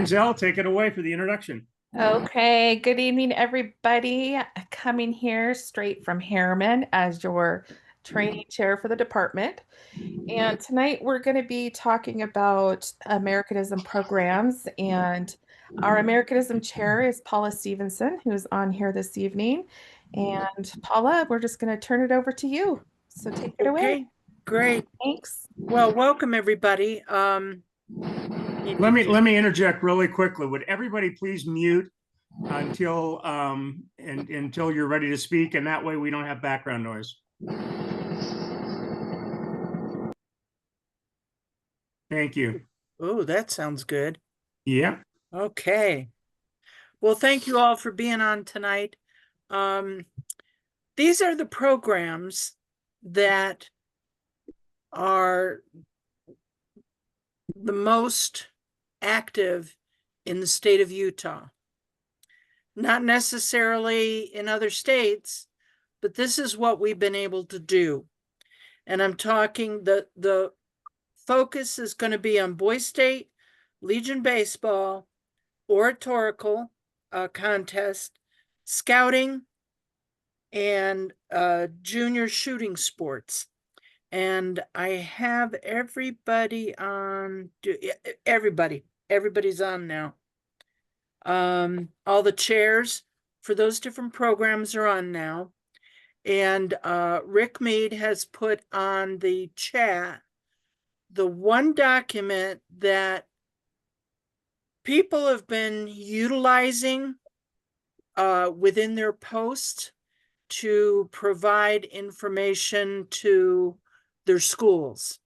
Zell, take it away for the introduction. Okay, good evening, everybody. Coming here straight from Harriman as your training chair for the department. And tonight we're going to be talking about Americanism programs. And our Americanism chair is Paula Stevenson, who's on here this evening. And Paula, we're just going to turn it over to you. So take it away. Okay, great. Thanks. Well, welcome everybody. Let me interject really quickly. Would everybody please mute until until you're ready to speak, and that way we don't have background noise. Thank you. Oh, that sounds good. Yeah. Okay. Well, thank you all for being on tonight. These are the programs that are the most active in the state of Utah. Not necessarily in other states, but this is what we've been able to do. And I'm talking the focus is going to be on Boy State, Legion Baseball, oratorical contest, scouting, and junior shooting sports. And I have everybody on, everybody's on now. All the chairs for those different programs are on now. And Rick Mead has put on the chat the one document that people have been utilizing within their posts to provide information to their schools.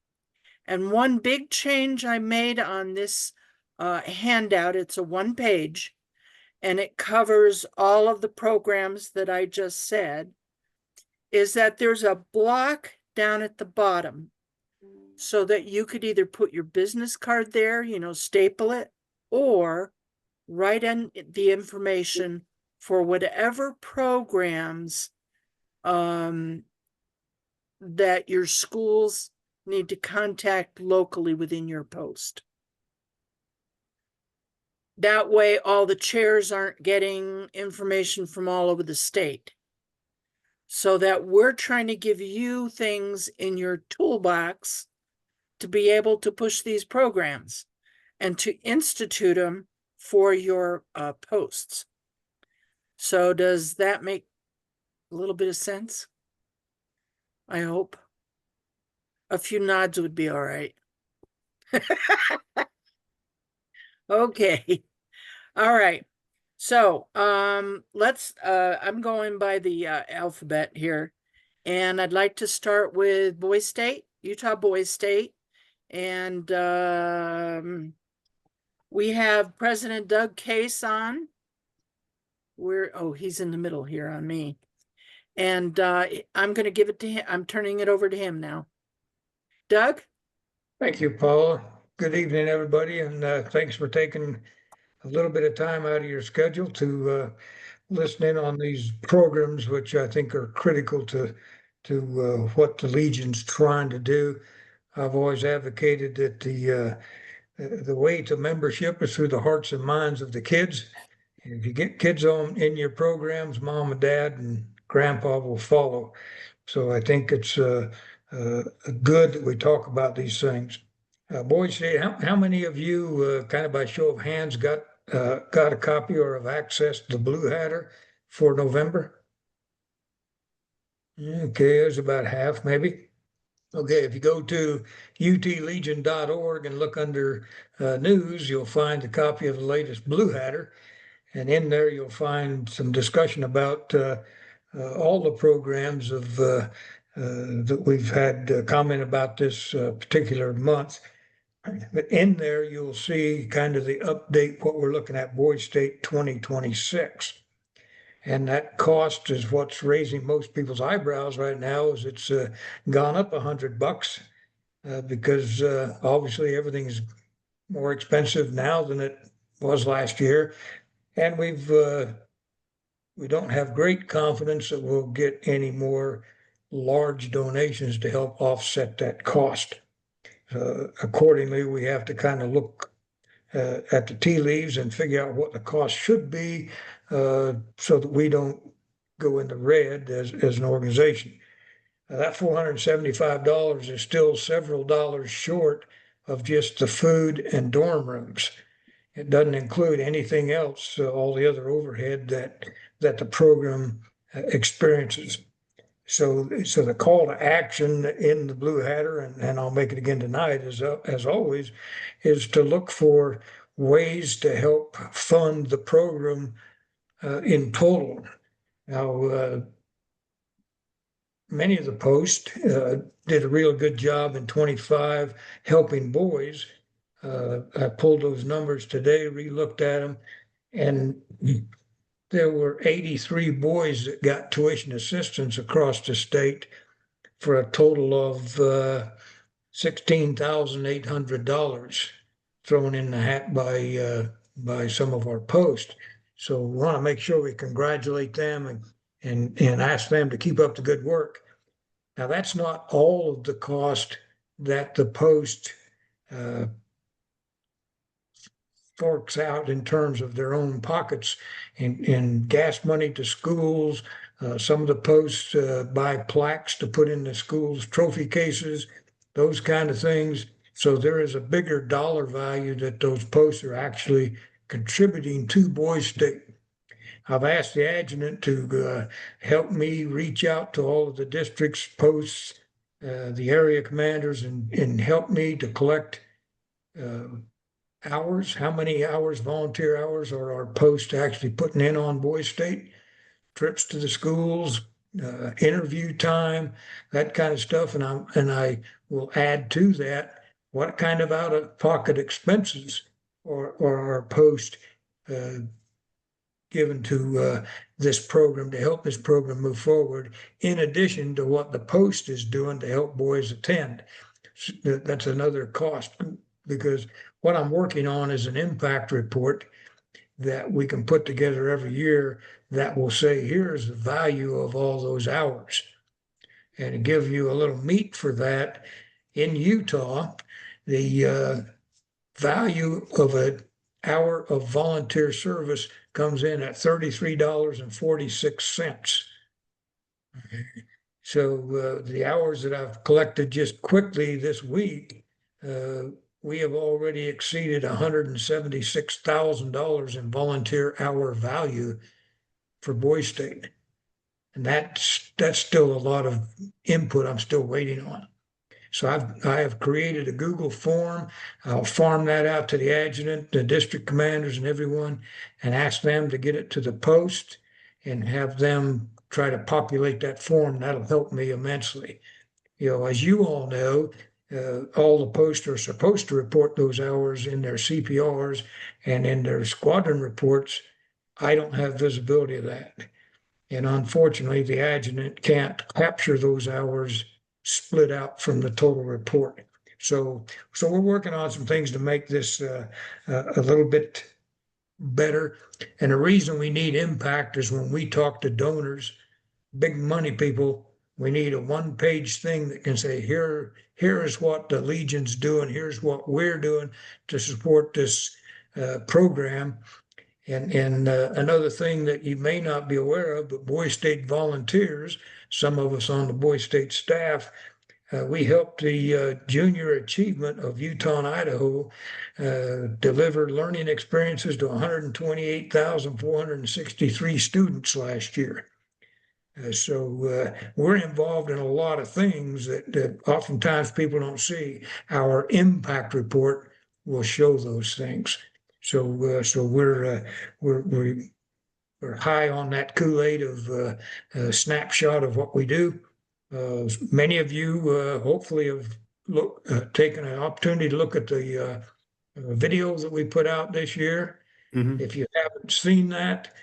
And one big change I made on this handout, it's a one page, and it covers all of the programs that I just said, is that there's a block down at the bottom so that you could either put your business card there, staple it, or write in the information for whatever programs that your schools need to contact locally within your post. That way, all the chairs aren't getting information from all over the state. So that we're trying to give you things in your toolbox to be able to push these programs and to institute them for your posts. So does that make a little bit of sense? I hope. A few nods would be all right. Okay. All right. So let's I'm going by the alphabet here, and I'd like to start with Boy State, Utah Boy State. And we have President Doug Case on. He's in the middle here on me. And I'm going to give it to him. I'm turning it over to him now. Doug? Thank you, Paula. Good evening, everybody, and thanks for taking a little bit of time out of your schedule to listen in on these programs, which I think are critical to what the Legion's trying to do. I've always advocated that the way to membership is through the hearts and minds of the kids. If you get kids in your programs, mom and dad and grandpa will follow. So I think it's good that we talk about these things. Boys, how many of you, kind of by show of hands, got a copy or have access to the Blue Hatter for November? Okay, there's about half, maybe. Okay, if you go to utlegion.org and look under news, you'll find a copy of the latest Blue Hatter. And in there, you'll find some discussion about all the programs that we've had comment about this particular month. But in there, you'll see kind of the update, what we're looking at, Boy State 2026. And that cost is what's raising most people's eyebrows right now, is it's gone up $100 because obviously everything's more expensive now than it was last year. And we don't have great confidence that we'll get any more large donations to help offset that cost. Accordingly, we have to kind of look at the tea leaves and figure out what the cost should be so that we don't go in the red as an organization. That $475 is still several dollars short of just the food and dorm rooms. It doesn't include anything else, all the other overhead that the program experiences. So the call to action in the Blue Hatter, and I'll make it again tonight, as always, is to look for ways to help fund the program in total. Now, many of the posts did a real good job in 25 helping boys. I pulled those numbers today, re-looked at them, and there were 83 boys that got tuition assistance across the state for a total of $16,800 thrown in the hat by some of our posts. So we want to make sure we congratulate them and ask them to keep up the good work. Now, that's not all of the cost that the post forks out in terms of their own pockets in gas money to schools. Some of the posts buy plaques to put in the schools' trophy cases, those kind of things. So there is a bigger dollar value that those posts are actually contributing to Boys State. I've asked the adjutant to help me reach out to all of the district's posts, the area commanders, and help me to collect hours. How many hours, volunteer hours, are our posts actually putting in on Boys State? Trips to the schools, interview time, that kind of stuff. And I will add to that what kind of out-of-pocket expenses are our posts given to this program to help this program move forward, in addition to what the post is doing to help boys attend. That's another cost, because what I'm working on is an impact report that we can put together every year that will say, here's the value of all those hours. And to give you a little meat for that, in Utah, the value of an hour of volunteer service comes in at $33.46. So the hours that I've collected just quickly this week, we have already exceeded $176,000 in volunteer hour value for Boys State. And that's still a lot of input I'm still waiting on. So I have created a Google form. I'll farm that out to the adjutant, the district commanders, and everyone, and ask them to get it to the post and have them try to populate that form. That'll help me immensely. You know, as you all know, all the posts are supposed to report those hours in their CPRs and in their squadron reports. I don't have visibility of that. And unfortunately, the adjutant can't capture those hours split out from the total report. So we're working on some things to make this a little bit better. And the reason we need impact is when we talk to donors, big money people, we need a one-page thing that can say, here is what the Legion's doing, here's what we're doing to support this program. And another thing that you may not be aware of, but Boys State volunteers, some of us on the Boys State staff, we helped the junior achievement of Utah and Idaho deliver learning experiences to 128,463 students last year. So we're involved in a lot of things that oftentimes people don't see. Our impact report will show those things. So we're high on that Kool-Aid of a snapshot of what we do. Many of you hopefully have taken an opportunity to look at the video that we put out this year. Mhm. If you haven't seen that,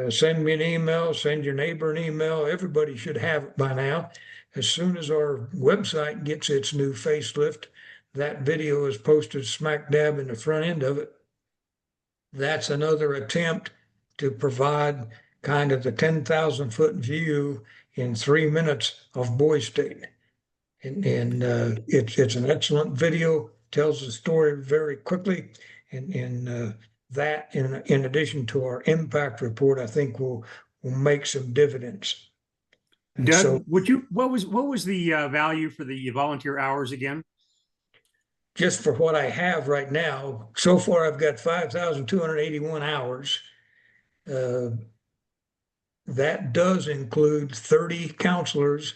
send me an email, send your neighbor an email. Everybody should have it by now. As soon as our website gets its new facelift, that video is posted smack dab in the front end of it. That's another attempt to provide kind of the 10,000-foot view in 3 minutes of Boys State. And it's an excellent video, tells the story very quickly. And that, in addition to our impact report, I think will make some dividends. And so Doug, what was the value for the volunteer hours again? just for what I have right now, so far I've got 5,281 hours. That does include 30 counselors'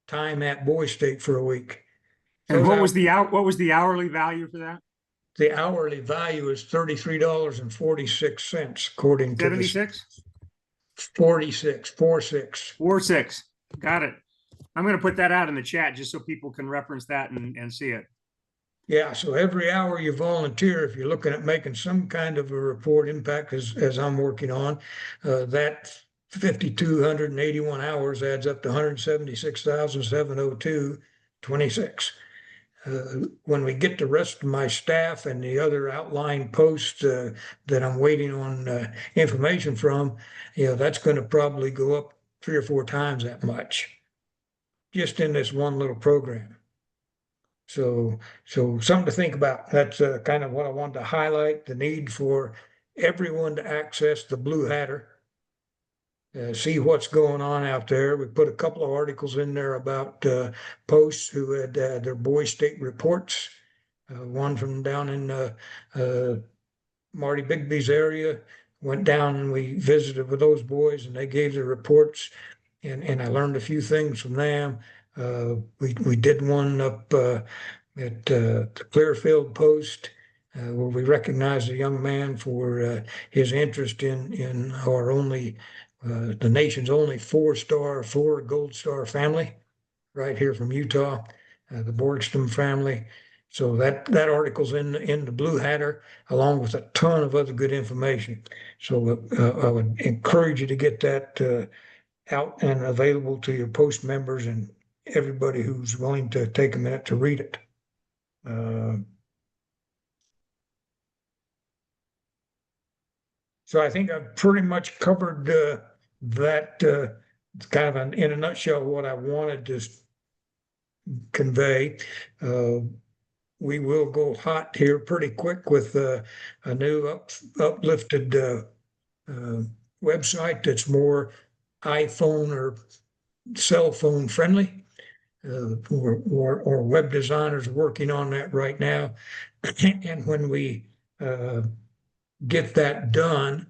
time at Boys State for a week. And Those what was the hourly value for that? The hourly value is $33.46, according to this 76? 46, 46. 46. Got it. I'm going to put that out in the chat just so people can reference that and see it. Yeah, so every hour you volunteer, if you're looking at making some kind of a report impact, as I'm working on, that 5,281 hours adds up to 176,702.26. When we get the rest of my staff and the other outlying posts that I'm waiting on information from, that's going to probably go up 3 or 4 times that much just in this one little program. So something to think about. That's kind of what I wanted to highlight, the need for everyone to access the Blue Hatter. See what's going on out there. We put a couple of articles in there about posts who had their Boys State reports. One from down in Marty Bigby's area. Went down and we visited with those boys and they gave their reports, and I learned a few things from them. We did one up at the Clearfield Post where we recognized a young man for his interest in our only the nation's only 4 gold star family right here from Utah, the Borgston family. So that article's in the Blue Hatter, along with a ton of other good information. So I would encourage you to get that out and available to your post members and everybody who's willing to take a minute to read it. So I think I've pretty much covered that kind of in a nutshell what I wanted to convey. We will go hot here pretty quick with a new uplifted website that's more iPhone or cell phone friendly. Or web designers are working on that right now. And when we get that done,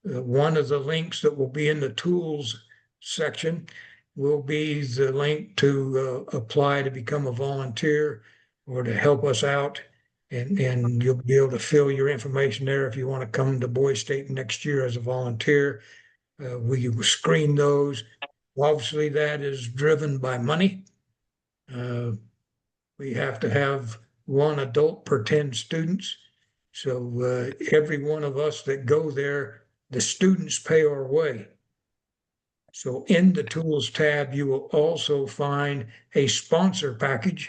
one of the links that will be in the tools section will be the link to apply to become a volunteer or to help us out. And you'll be able to fill your information there if you want to come to Boys State next year as a volunteer. We screen those. Obviously, that is driven by money. We have to have 1 adult per 10 students. So every one of us that go there, the students pay our way. So in the tools tab, you will also find a sponsor package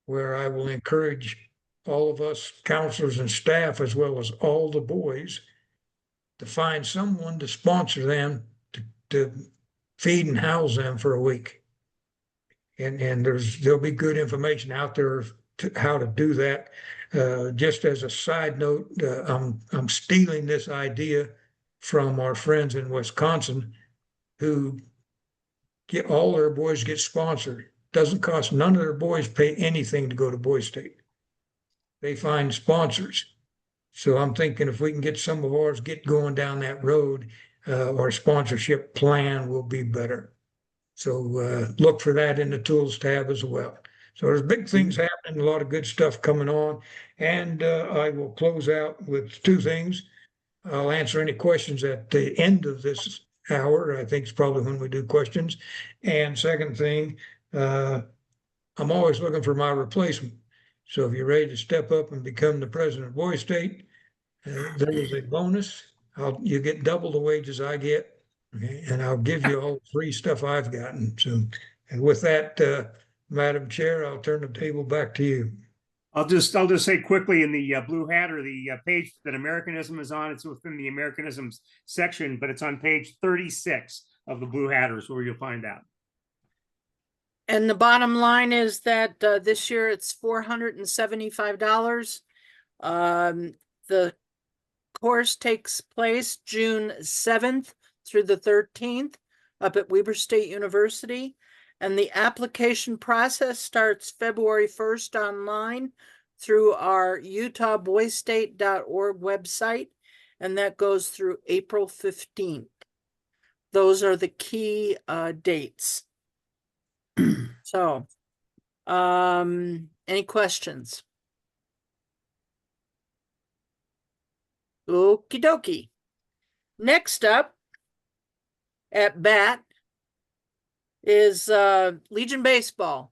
where I will encourage all of us counselors and staff, as well as all the boys, to find someone to sponsor them to feed and house them for a week. And there'll be good information out there to how to do that. Just as a side note, I'm stealing this idea from our friends in Wisconsin who get all their boys get sponsored. Doesn't cost none of their boys pay anything to go to Boys State. They find sponsors. So I'm thinking if we can get some of ours get going down that road, our sponsorship plan will be better. So look for that in the tools tab as well. So there's big things happening, a lot of good stuff coming on. And I will close out with 2 things. I'll answer any questions at the end of this hour. I think it's probably when we do questions. And second thing, I'm always looking for my replacement. So if you're ready to step up and become the president of Boys State, there is a bonus. You get double the wages I get. Okay, and I'll give you all the free stuff I've gotten. So, and with that, Madam Chair, I'll turn the table back to you. I'll just say quickly in the Blue Hatter, the page that Americanism is on, it's within the Americanism section, but it's on page 36 of the Blue Hatters where you'll find out. And the bottom line is that this year it's $475 The course takes place June 7th through the 13th up at Weber State University. And the application process starts February 1st online through our utahboystate.org website, and that goes through April 15th. Those are the key dates. So, any questions? Okie dokie. Next up at bat is Legion Baseball.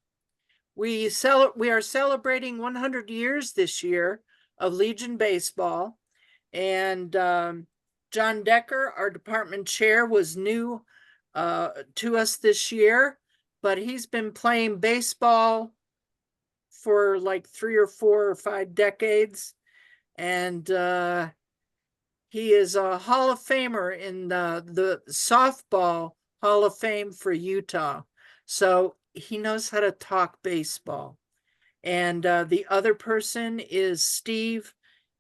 We are celebrating 100 years this year of Legion Baseball, and John Decker, our department chair, was new to us this year, but he's been playing baseball for like 3 or 4 or 5 decades, and he is a Hall of Famer in the softball Hall of Fame for Utah. So he knows how to talk baseball. And the other person is Steve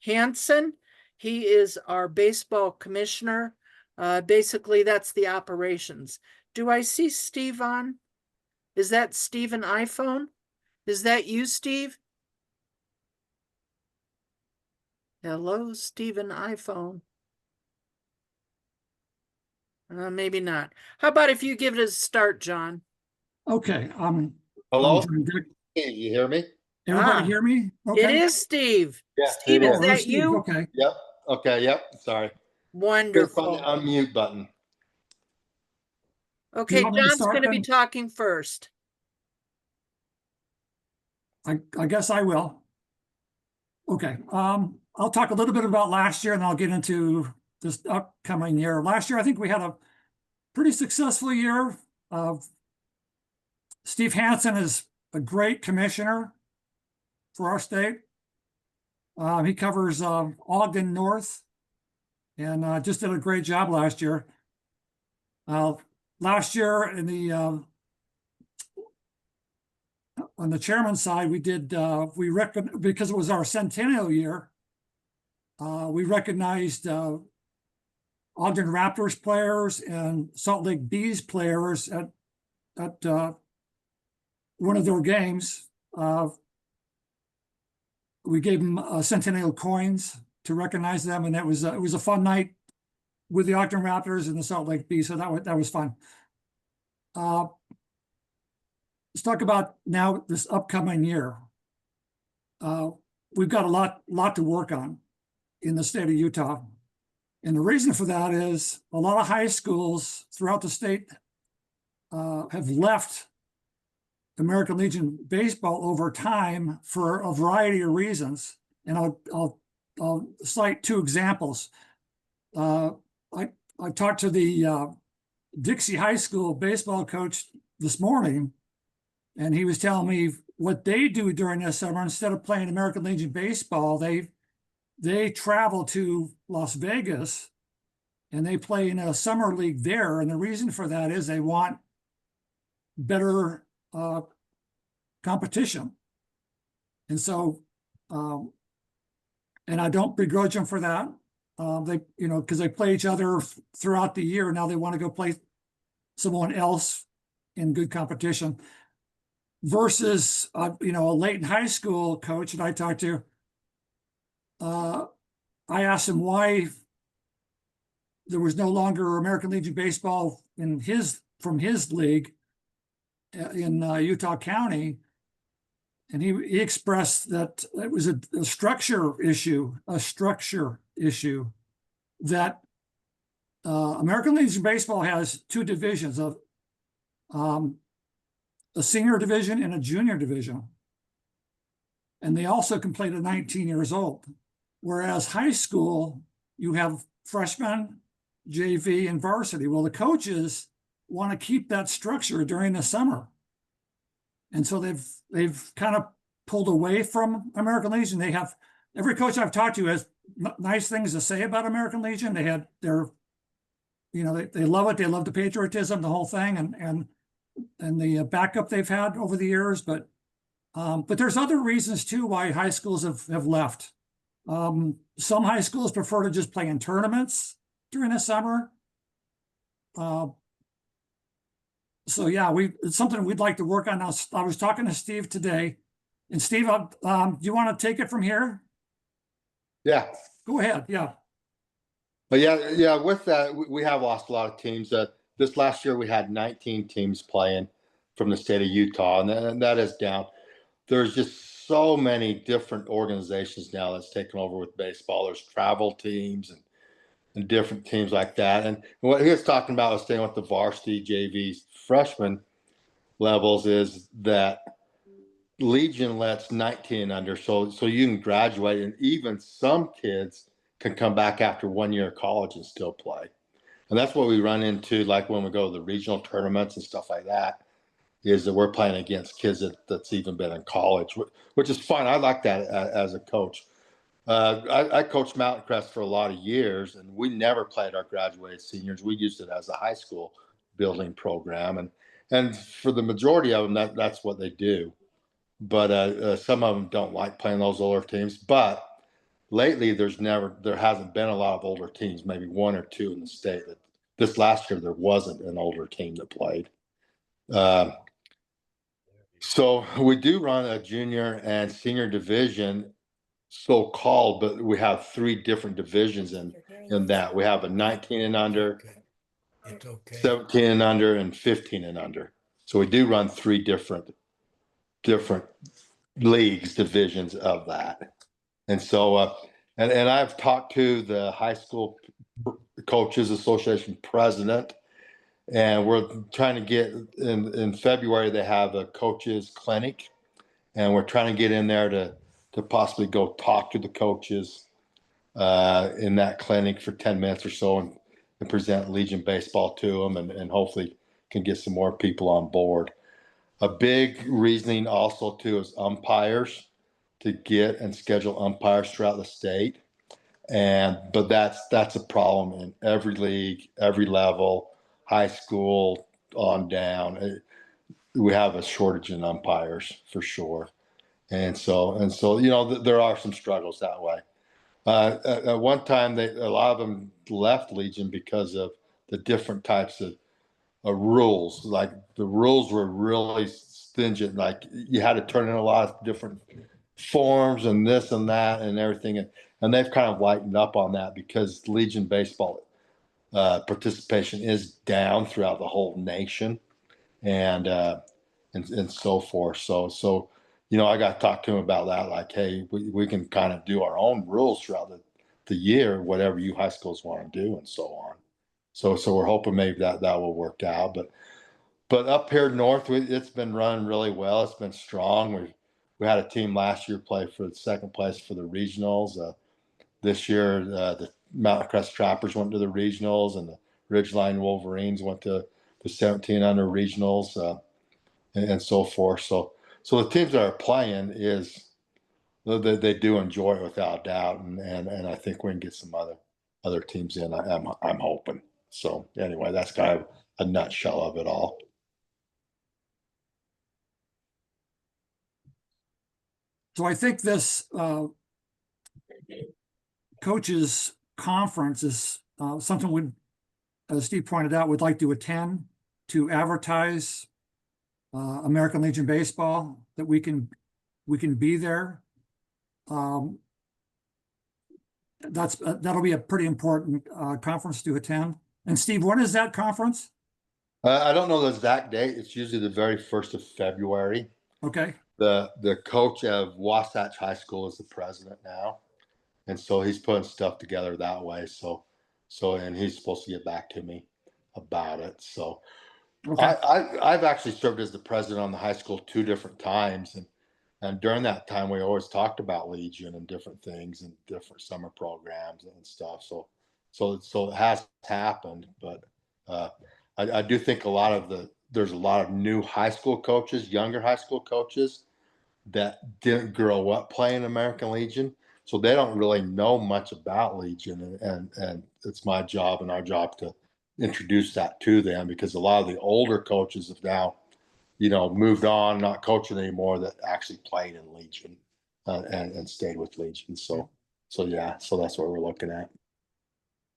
Hansen. He is our baseball commissioner. Basically, that's the operations. Do I see Steve on? Is that Steve an iPhone? Is that you, Steve? Hello, Stephen iPhone. Maybe not. How about if you give it a start, John? Okay. Hello? I'm John Dick. Hey, you hear me? Everybody Ah, hear me? It Okay. is Steve. Yes, Steve, it is is. Oh, that Steve, you? okay. Yep. Okay. Yep. Sorry. Couldn't find Wonderful. the unmute button. Okay, want me to John's start going to be then? talking first. I guess I will. Okay. I'll talk a little bit about last year and I'll get into this upcoming year. Last year, I think we had a pretty successful year. Steve Hansen is a great commissioner for our state. He covers Ogden North and just did a great job last year. Last year in the on the chairman's side, we did because it was our centennial year. We recognized Ogden Raptors players and Salt Lake Bees players at one of their games. We gave them centennial coins to recognize them, and it was a fun night with the Ogden Raptors and the Salt Lake Bees. So that was fun. Let's talk about now this upcoming year. We've got a lot to work on in the state of Utah. And the reason for that is a lot of high schools throughout the state have left American Legion baseball over time for a variety of reasons. And I'll cite 2 examples. I talked to the Dixie High School baseball coach this morning, and he was telling me what they do during this summer. Instead of playing American Legion baseball, they travel to Las Vegas and they play in a summer league there. And the reason for that is they want better competition. And so, and I don't begrudge them for that. Because they play each other throughout the year. Now they want to go play someone else in good competition. Versus, a Layton High School coach that I talked to, I asked him why there was no longer American Legion baseball from his league in Utah County, and he expressed that it was a structure issue, that American Legion baseball has 2 divisions of a senior division and a junior division. And they also can play to 19 years old. Whereas high school, you have freshmen, JV, and varsity. Well, the coaches want to keep that structure during the summer. And so they've kind of pulled away from American Legion. They have, every coach I've talked to has nice things to say about American Legion. They had they love it. They love the patriotism, the whole thing, and the backup they've had over the years. But there's other reasons too why high schools have left. Some high schools prefer to just play in tournaments during the summer. So yeah, it's something we'd like to work on now. I was talking to Steve today, and Steve, do you want to take it from here? Yeah. Go ahead. Yeah. But yeah, with that, we have lost a lot of teams. This last year, we had 19 teams playing from the state of Utah, and that is down. There's just so many different organizations now that's taken over with baseball. There's travel teams and different teams like that. And what he was talking about was staying with the varsity JV freshman levels is that Legion lets 19 and under, so you can graduate, and even some kids can come back after 1 year of college and still play. And that's what we run into, like when we go to the regional tournaments and stuff like that, is that we're playing against kids that's even been in college, which is fun. I like that as a coach. I coached Mountain Crest for a lot of years, and we never played our graduated seniors. We used it as a high school building program, and for the majority of them, that's what they do. But some of them don't like playing those older teams. But lately, there hasn't been a lot of older teams. Maybe one or two in the state. This last year, there wasn't an older team that played. So we do run a junior and senior division, so-called, but we have three different divisions in that. We have a 19 and under, 17 and under, and 15 and under. So we do run three different leagues, divisions of that. And so, and I've talked to the high school coaches association president, and we're trying to get in February, they have a coaches clinic, and we're trying to get in there to possibly go talk to the coaches in that clinic for 10 minutes or so and present Legion baseball to them, and hopefully can get some more people on board. A big reasoning also too is umpires, to get and schedule umpires throughout the state. But that's a problem in every league, every level, high school on down. We have a shortage in umpires for sure. And so, there are some struggles that way. At one time, a lot of them left Legion because of the different types of rules. Like the rules were really stringent. Like you had to turn in a lot of different forms and this and that and everything. And they've kind of lightened up on that because Legion baseball participation is down throughout the whole nation, and so forth. So I got to talk to him about that. Like, hey, we can kind of do our own rules throughout the year, whatever you high schools want to do, and so on. So we're hoping maybe that will work out. But up here north, it's been running really well. It's been strong. We had a team last year play for the second place for the regionals. This year, the Mountain Crest Trappers went to the regionals, and the Ridgeline Wolverines went to the 17 under regionals, and so forth. So the teams that are playing they do enjoy it without a doubt, and I think we can get some other teams in. I'm hoping. So anyway, that's kind of a nutshell of it all. So I think this coaches conference is something as Steve pointed out, would like to attend to advertise American Legion Baseball, that we can be there. That'll be a pretty important conference to attend. And Steve, when is that conference? I don't know the exact date. It's usually the very 1st of February. Okay. The coach of Wasatch High School is the president now, and so he's putting stuff together that way. So and he's supposed to get back to me about it. So Okay. I've actually served as the president on the high school 2 different times, and during that time we always talked about Legion and different things and different summer programs and stuff. So it has happened, but I do think there's a lot of new high school coaches, younger high school coaches that didn't grow up playing American Legion, so they don't really know much about Legion, and it's my job and our job to introduce that to them, because a lot of the older coaches have now moved on, not coaching anymore, that actually played in Legion and stayed with Legion. So So yeah, so that's what we're looking at.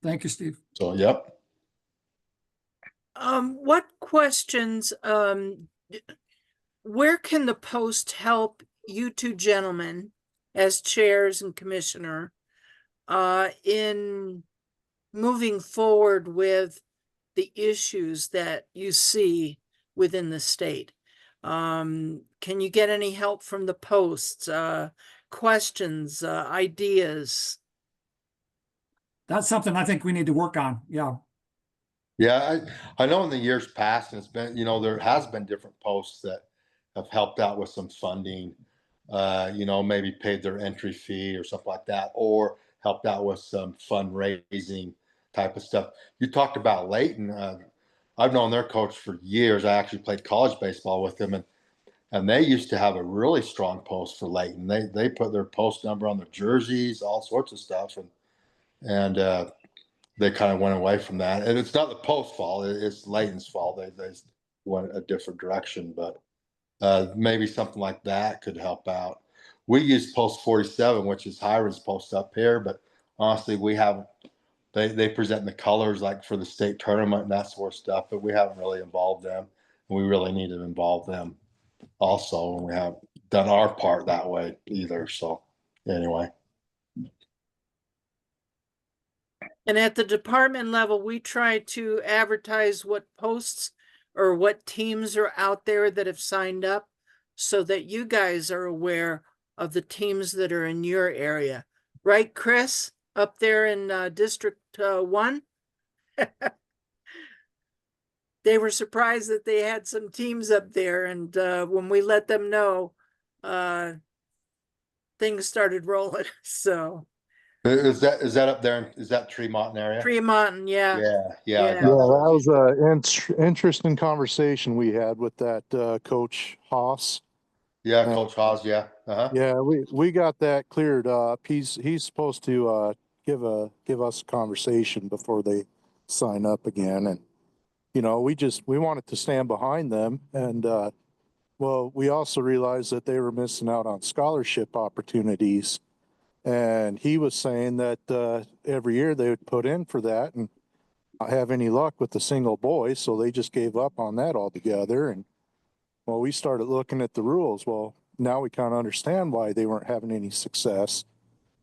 Thank you, Steve. So, yep. What questions, where can the post help you two gentlemen as chairs and commissioner, in moving forward with the issues that you see within the state? Can you get any help from the posts, questions, ideas? That's something I think we need to work on. Yeah. Yeah, I know in the years past, and it's been, there has been different posts that have helped out with some funding, maybe paid their entry fee or something like that, or helped out with some fundraising type of stuff. You talked about Layton. I've known their coach for years. I actually played college baseball with them, and they used to have a really strong post for Layton. They put their post number on their jerseys, all sorts of stuff, and they kind of went away from that. And it's not the post fault; it's Layton's fault. They went a different direction, but maybe something like that could help out. We use post 47, which is Hiram's post up here, but honestly, we haven't. They present the colors like for the state tournament and that sort of stuff, but we haven't really involved them, and we really need to involve them also, and we haven't done our part that way either. So anyway. And at the department level, we try to advertise what posts or what teams are out there that have signed up so that you guys are aware of the teams that are in your area. Right, Chris, up there in District 1? They were surprised that they had some teams up there, and when we let them know, things started rolling. So Is that up there? Is that Tremont area? Tremont, yeah. Yeah. Yeah. Yeah, that was a interesting conversation we had with that Coach Haas. Yeah, Coach Haas. Yeah. Uh-huh. Yeah, we got that cleared up. He's supposed to give us a conversation before they sign up again, and we wanted to stand behind them, and well, we also realized that they were missing out on scholarship opportunities, and he was saying that every year they would put in for that and not have any luck with the single boy, so they just gave up on that altogether. And well, we started looking at the rules. Well, now we kind of understand why they weren't having any success.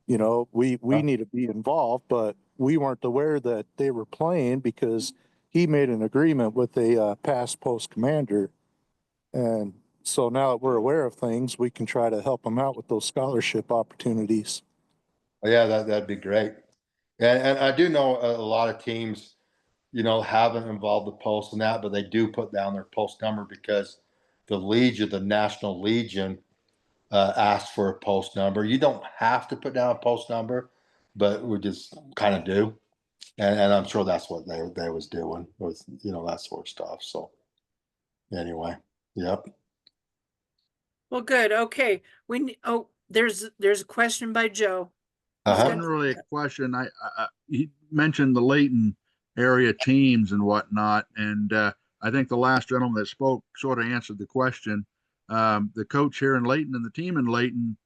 We need to be involved, but we weren't aware that they were playing because he made an agreement with a past post commander. And so now that we're aware of things, we can try to help them out with those scholarship opportunities. Yeah, that'd be great. And I do know a lot of teams, haven't involved the post in that, but they do put down their post number because the Legion, the National Legion, asked for a post number. You don't have to put down a post number, but we just kind of do. And I'm sure that's what they was doing with, that sort of stuff. So anyway, yep. Well, good. Okay. There's a question by Joe. Uh-huh. Wasn't really a question. He mentioned the Layton area teams and whatnot, and I think the last gentleman that spoke sort of answered the question. The coach here in Layton and the team in Layton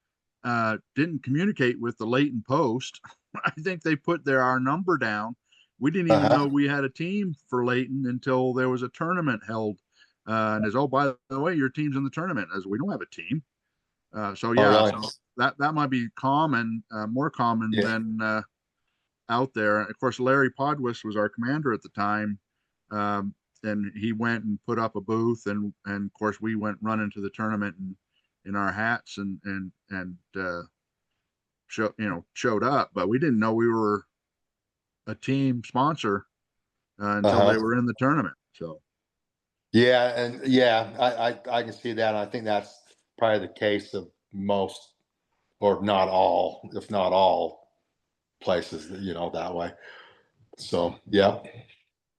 didn't communicate with the Layton Post. I think they put our number down. We didn't even know we had a team for Layton until there was a tournament held. And as, oh, by the way, your team's in the tournament. As we don't have a team. So yeah, really? so that might be common, more common than out there. Of course, Larry Podwis was our commander at the time, and he went and put up a booth, and of course we went running to the tournament in our hats and showed up, but we didn't know we were a team sponsor until they were in the tournament. So yeah, and yeah, I can see that. I think that's probably the case of most, or not all, if not all places that, that way. So, yeah.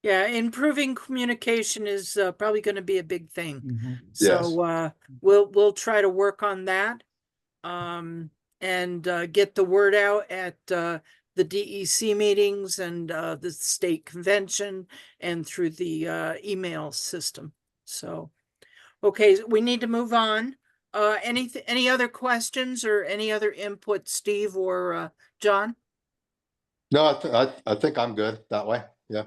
Yeah, improving communication is probably going to be a big thing. Mm-hmm. So we'll try to work on that, and get the word out at the DEC meetings and the state convention and through the email system. So, okay, we need to move on. any other questions or any other input, Steve or John? No, I think I'm good that way. Yeah.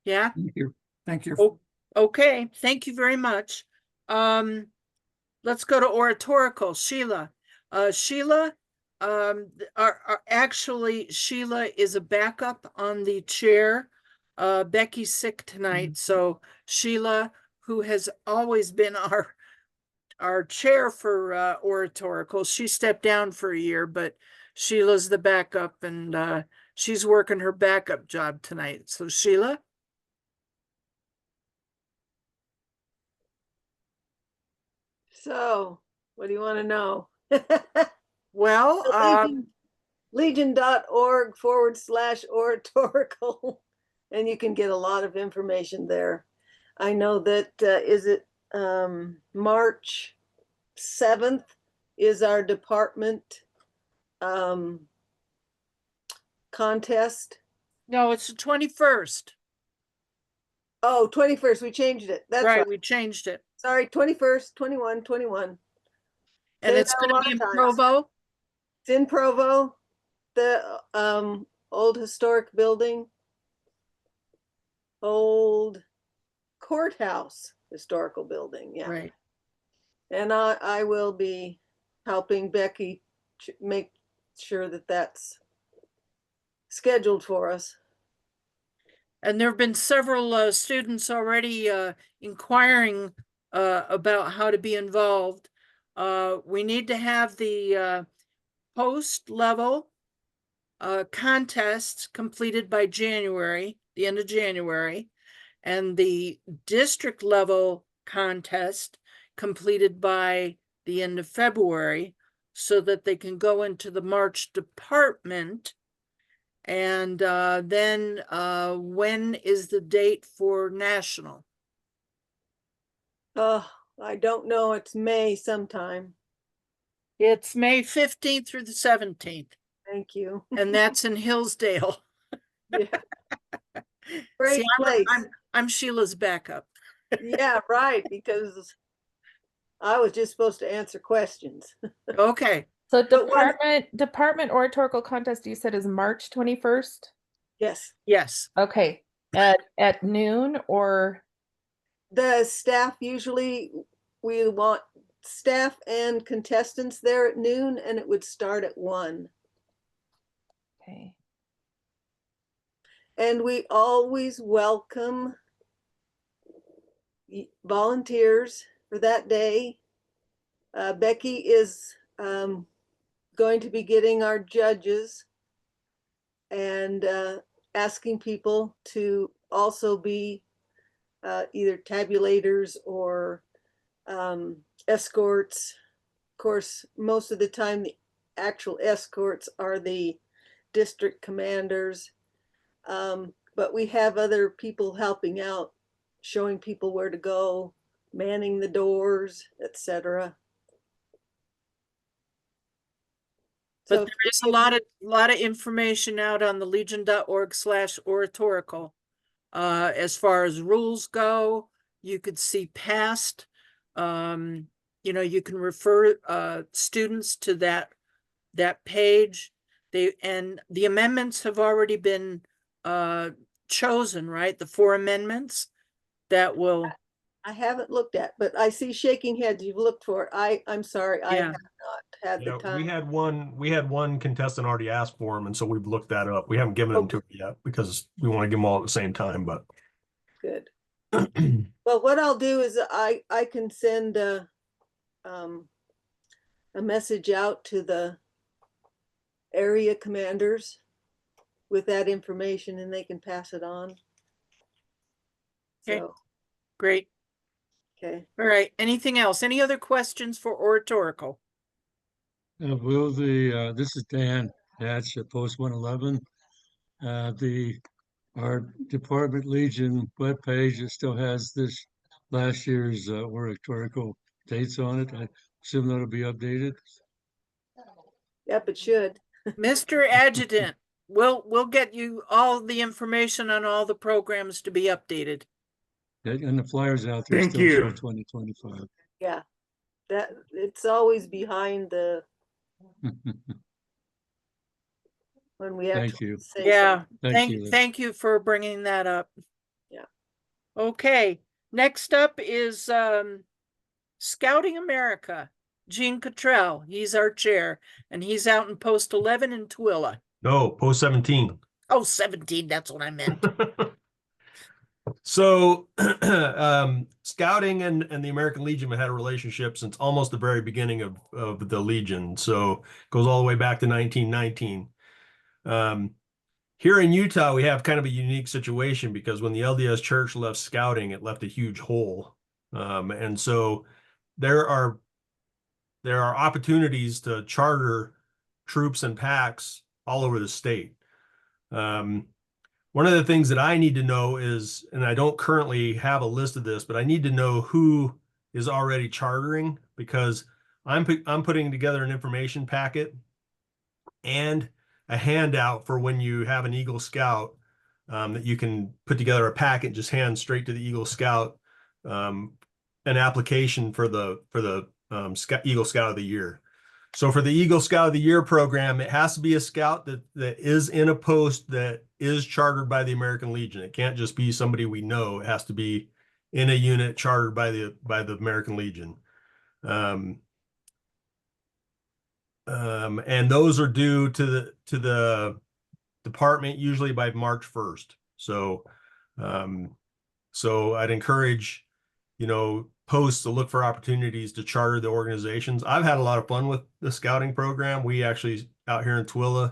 Yeah. Thank you. Thank you. Oh, okay. Thank you very much. Let's go to oratorical. Sheila. Sheila, actually Sheila is a backup on the chair. Becky's sick tonight, so Sheila, who has always been our chair for oratorical, she stepped down for a year, but Sheila's the backup, and she's working her backup job tonight. So Sheila. So, what do you want to know? Well, Legion.org/oratorical, and you can get a lot of information there. I know that is it March 7th is our department contest. no, it's the 21st. Oh, 21st, we changed it. That's right. We changed it. Sorry, 21st, 21. And Say it's that a going to lot be of in times. Provo. It's in Provo, the old historic building, old courthouse historical building. Yeah. Right. And I will be helping Becky make sure that that's scheduled for us. And there have been several students already inquiring about how to be involved. We need to have the post level contests completed by January, the end of January, and the district level contest completed by the end of February, so that they can go into the March department. And then when is the date for national? I don't know. It's May sometime. It's May 15th through the 17th. Thank you. And that's in Hillsdale. Yeah. Great See, place. I'm Sheila's backup. Yeah, right. Because I was just supposed to answer questions. Okay. So But when- department oratorical contest you said is March 21st? Yes. Yes. Okay. At noon or The staff usually, we want staff and contestants there at noon, and it would start at 1. okay. And we always welcome volunteers for that day. Becky is going to be getting our judges and asking people to also be either tabulators or escorts. Of course, most of the time the actual escorts are the district commanders, but we have other people helping out, showing people where to go, manning the doors, etc. But there is a lot of information out on the legion.org/oratorical. As far as rules go, you could see past, you can refer students to that page. And the amendments have already been chosen, right? The 4 amendments that will. I haven't looked at, but I see shaking heads. You've looked for it. I'm sorry, I have not had the time. We had one contestant already asked for them, and so we've looked that up. We haven't given them to her yet because we want to give them all at the same time, but Good. Well, what I'll do is I can send a message out to the area commanders with that information, and they can pass it on. Okay. So, Great. okay. All right. Anything else? Any other questions for oratorical? This is Dan Hatch at Post 111. Our Department Legion webpage, it still has this last year's oratorical dates on it. I assume that'll be updated. Yep, it should. Mr. Adjutant, we'll get you all the information on all the programs to be updated. And the flyers out there Thank still you. show 2025. Yeah. That it's always behind the when we have Thank to you. say Yeah, something. thank you for bringing that up. Yeah. Okay, next up is Scouting America. Gene Cottrell, he's our chair, and he's out in post 11 in Tooele. No, post 17. Oh, 17, that's what I meant. So scouting and the American Legion have had a relationship since almost the very beginning of the Legion. So it goes all the way back to 1919. Here in Utah, we have kind of a unique situation because when the LDS Church left scouting, it left a huge hole. And so there are opportunities to charter troops and packs all over the state. One of the things that I need to know is, and I don't currently have a list of this, but I need to know who is already chartering because I'm putting together an information packet and a handout for when you have an Eagle Scout that you can put together a packet, just hand straight to the Eagle Scout, an application for the Eagle Scout of the Year. So for the Eagle Scout of the Year program, it has to be a scout that is in a post that is chartered by the American Legion. It can't just be somebody we know. It has to be in a unit chartered by the American Legion. And those are due to the department usually by March 1st. So so I'd encourage, posts to look for opportunities to charter the organizations. I've had a lot of fun with the scouting program. We actually, out here in Tooele,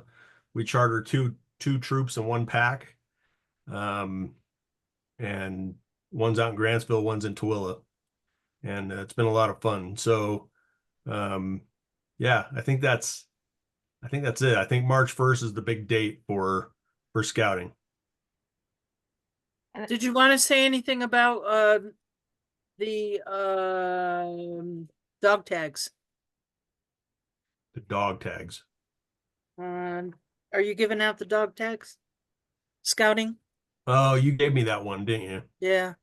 we charter two troops and one pack. And one's out in Grantsville, one's in Tooele. And it's been a lot of fun. So, yeah, I think that's it. I think March 1st is the big date for scouting. Did you want to say anything about the dog tags? The dog tags. Are you giving out the dog tags? Scouting? Oh, you gave me that one, didn't you? Yeah.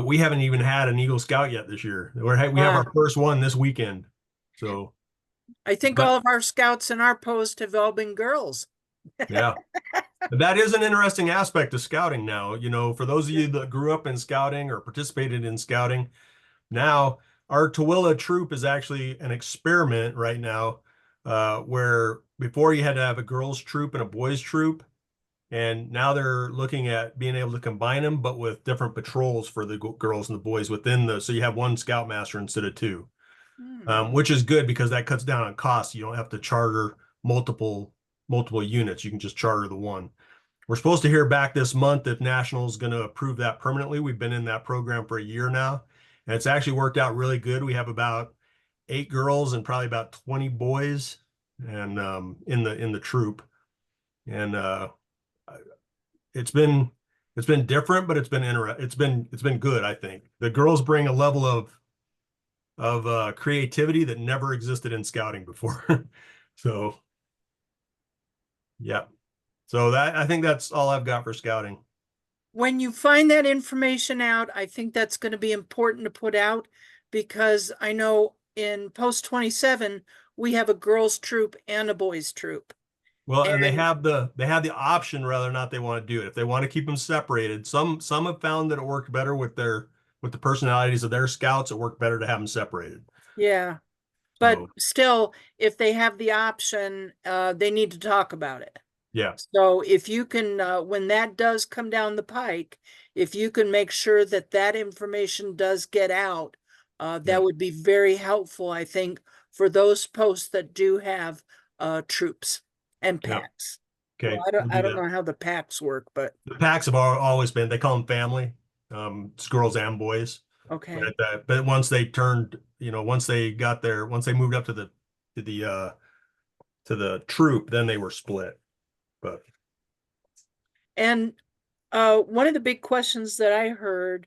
We haven't even had an Eagle Scout yet this year. We have our first one this weekend. So I think all of our scouts in our post have all been girls. yeah. That is an interesting aspect of scouting now. For those of you that grew up in scouting or participated in scouting, now our Tooele troop is actually an experiment right now, where before you had to have a girls troop and a boys troop. And now they're looking at being able to combine them, but with different patrols for the girls and the boys so you have one scoutmaster instead of two, which is good because that cuts down on costs. You don't have to charter multiple units. You can just charter the one. We're supposed to hear back this month if National is going to approve that permanently. We've been in that program for a year now, and it's actually worked out really good. We have about 8 girls and probably about 20 boys, and in the troop, and it's been different, but it's been good. I think the girls bring a level of creativity that never existed in scouting before. So yeah. So I think that's all I've got for scouting. When you find that information out, I think that's going to be important to put out because I know in post 27, we have a girls troop and a boys troop. Well, and they have the option whether or not they want to do it. If they want to keep them separated, some have found that it worked better with the personalities of their scouts. It worked better to have them separated. Yeah. But still, if they have the option, they need to talk about it. Yeah. So if you can, when that does come down the pike, if you can make sure that information does get out, that would be very helpful, I think, for those posts that do have troops and packs. Okay. Well, I don't know how the packs work, but the packs have always been, they call them family, it's girls and boys. okay. But once they turned, once they moved up to the troop, then they were split. But and one of the big questions that I heard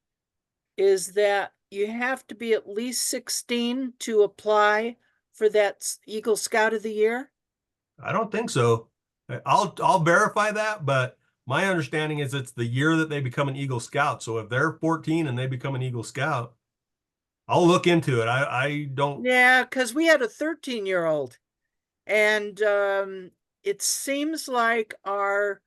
is that you have to be at least 16 to apply for that Eagle Scout of the Year. I don't think so. I'll verify that, but my understanding is it's the year that they become an Eagle Scout. So if they're 14 and they become an Eagle Scout, I'll look into it. I don't. Yeah, because we had a 13-year-old, and it seems like our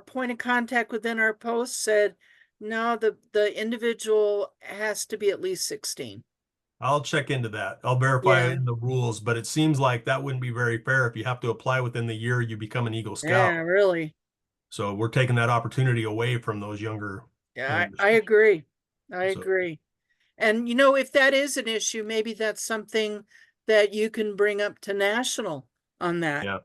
point of contact within our post said, no, the individual has to be at least 16. I'll check into that. I'll verify Yeah. in the rules, but it seems like that wouldn't be very fair if you have to apply within the year you become an Eagle Yeah, Scout. really. So we're taking that opportunity away from those younger Yeah, members. I agree. I So- agree. And if that is an issue, maybe that's something that you can bring up to national on that. Yeah.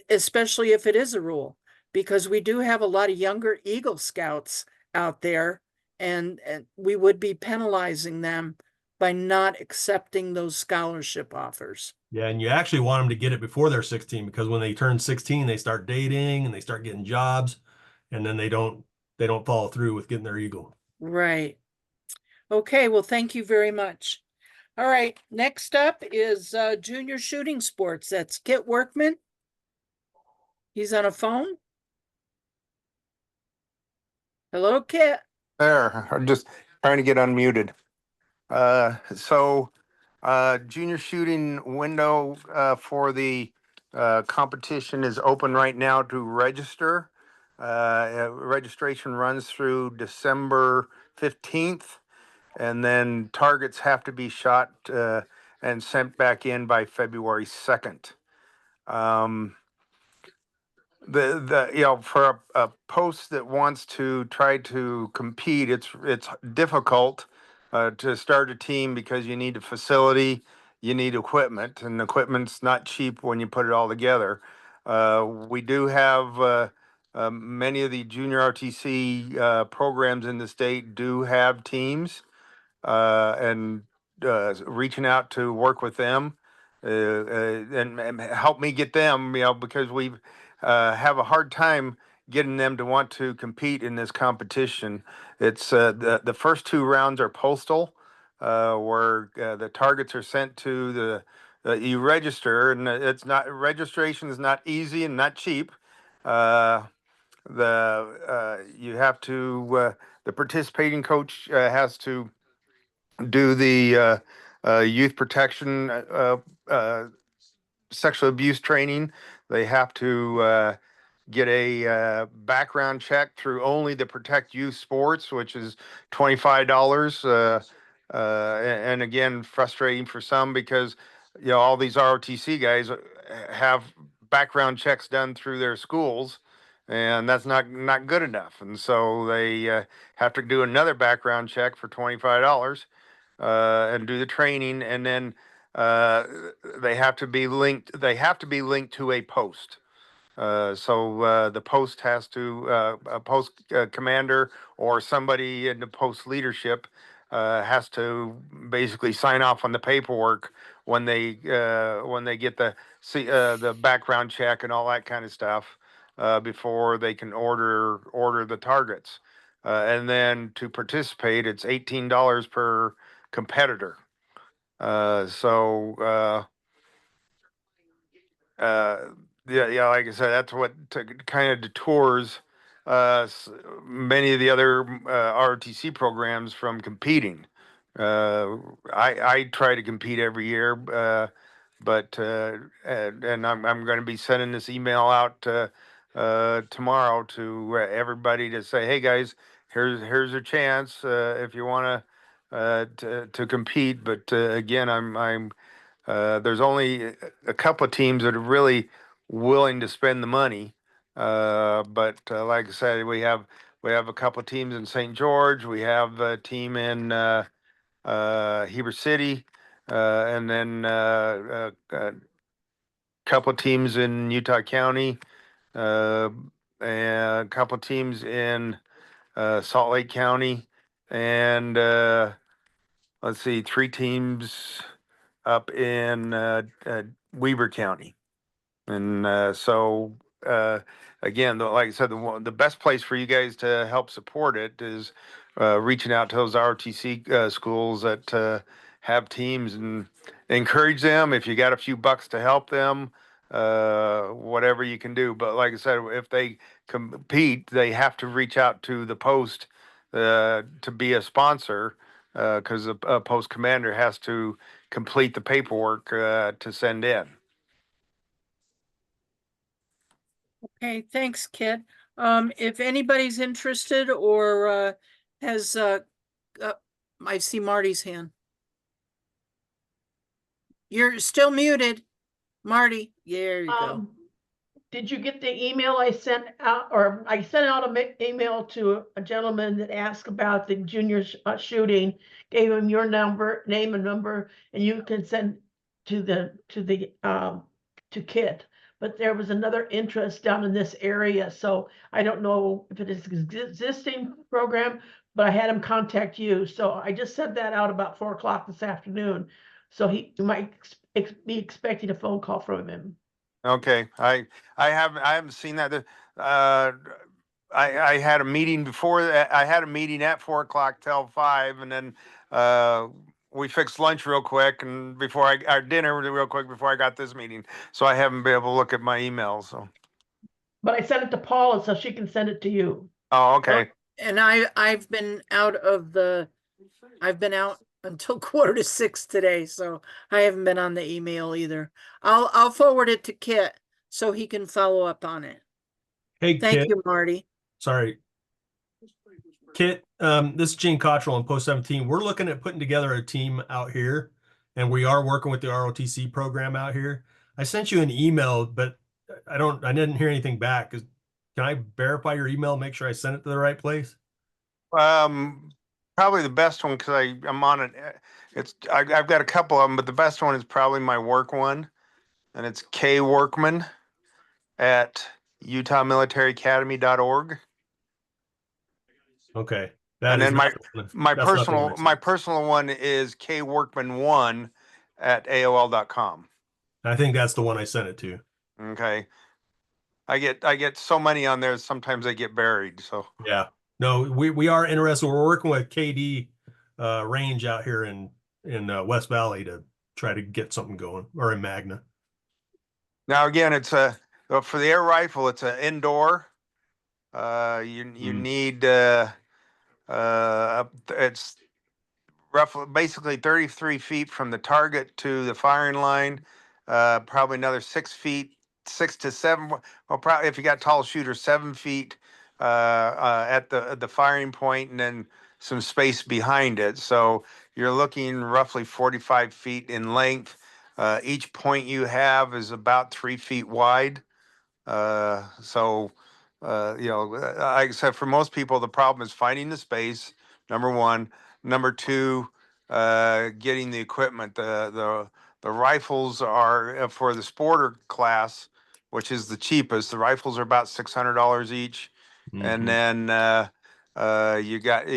Especially if it is a rule, because we do have a lot of younger Eagle Scouts out there, and we would be penalizing them by not accepting those scholarship offers. Yeah, and you actually want them to get it before they're 16, because when they turn 16, they start dating and they start getting jobs, and then they don't follow through with getting their Eagle. Right. Okay, well, thank you very much. All right, next up is junior shooting sports. That's Kit Workman. He's on a phone. Hello, Kit. There, I'm just trying to get unmuted. Junior shooting window for the competition is open right now to register. Registration runs through December 15th, and then targets have to be shot and sent back in by February 2nd. For a post that wants to try to compete, it's difficult to start a team because you need a facility, you need equipment, and equipment's not cheap when you put it all together. We do have many of the junior RTC programs in the state do have teams, and reaching out to work with them and help me get them, because we have a hard time getting them to want to compete in this competition. It's the first two rounds are postal, where the targets are sent to you register, and it's not registration is not easy and not cheap. You have to the participating coach has to do the youth protection, sexual abuse training. They have to get a background check through only the Protect Youth Sports, which is $25. And again, frustrating for some because all these ROTC guys have background checks done through their schools, and that's not good enough. And so they have to do another background check for $25 and do the training, and then they have to be linked. They have to be linked to a post. The post has to a post commander or somebody in the post leadership has to basically sign off on the paperwork when they get the background check and all that kind of stuff before they can order the targets. And then to participate, it's $18 per competitor. Yeah, like I said, that's what kind of detours many of the other ROTC programs from competing. I try to compete every year, but and I'm going to be sending this email out tomorrow to everybody to say, hey guys, here's a chance if you want to compete. But again, I'm there's only a couple of teams that are really willing to spend the money. But like I said, we have a couple of teams in St. George. We have a team in Heber City, and then a couple of teams in Utah County, and a couple of teams in Salt Lake County, and let's see, 3 teams up in Weber County. And again, like I said, the best place for you guys to help support it is reaching out to those RTC schools that have teams and encourage them. If you got a few bucks to help them, whatever you can do. But like I said, if they compete, they have to reach out to the post to be a sponsor, because a post commander has to complete the paperwork to send in. Okay, thanks, Kit. If anybody's interested or has, I see Marty's hand. You're still muted, Marty. There you go. Did you get the email I sent out, or I sent out a email to a gentleman that asked about the junior shooting, gave him your number, name and number, and you can send to Kit. But there was another interest down in this area, so I don't know if it is an existing program, but I had him contact you. So I just sent that out about 4 o'clock this afternoon. So you might be expecting a phone call from him. Okay, I haven't seen that. I had a meeting before that. I had a meeting at 4 o'clock till 5, and then we fixed lunch real quick, and our dinner real quick before I got this meeting. So I haven't been able to look at my emails. So. But I sent it to Paula so she can send it to you. Oh, okay. And I've been out until 5:45 today, so I haven't been on the email either. I'll forward it to Kit so he can follow up on it. Hey, Thank Kit. you, Marty. Sorry. Kit, this is Gene Cottrell on Post 17. We're looking at putting together a team out here, and we are working with the ROTC program out here. I sent you an email, but I didn't hear anything back. Can I verify your email, make sure I sent it to the right place? Probably the best one, because I'm on it. I've got a couple of them, but the best one is probably my work one, and it's kworkman at utahmilitaryacademy.org. Okay. And then my that's personal one is kworkman1 at AOL.com. I think that's the one I sent it to. Okay. I get so many on there, sometimes they get buried. So yeah. No, we are interested. We're working with KD range out here in West Valley to try to get something going, or in Magna. Now again, it's for the air rifle, it's an indoor. You need it's roughly basically 33 feet from the target to the firing line. Probably another 6 feet, 6 to 7. Well, probably if you got tall shooters, 7 feet at the firing point, and then some space behind it. So you're looking roughly 45 feet in length. Each point you have is about 3 feet wide. Like I said, for most people, the problem is finding the space, number one. Number two, getting the equipment. The rifles are for the sporter class, which is the cheapest. The rifles are about $600 each. And then you got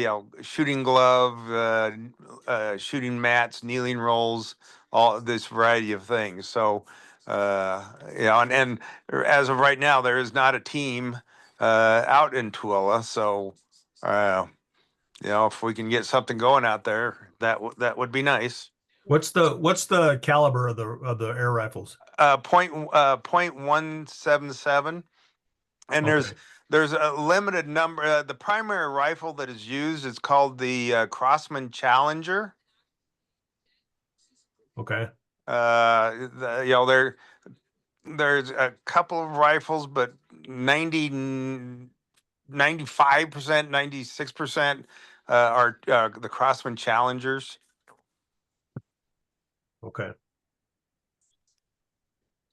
shooting glove, shooting mats, kneeling rolls, all this variety of things. So and as of right now, there is not a team out in Tooele. So if we can get something going out there, that would be nice. What's the caliber of the air rifles? .177, and Okay. there's a limited number. The primary rifle that is used is called the Crossman Challenger. Okay. There's a couple of rifles, but 95%, 96% are the Crossman Challengers. Okay.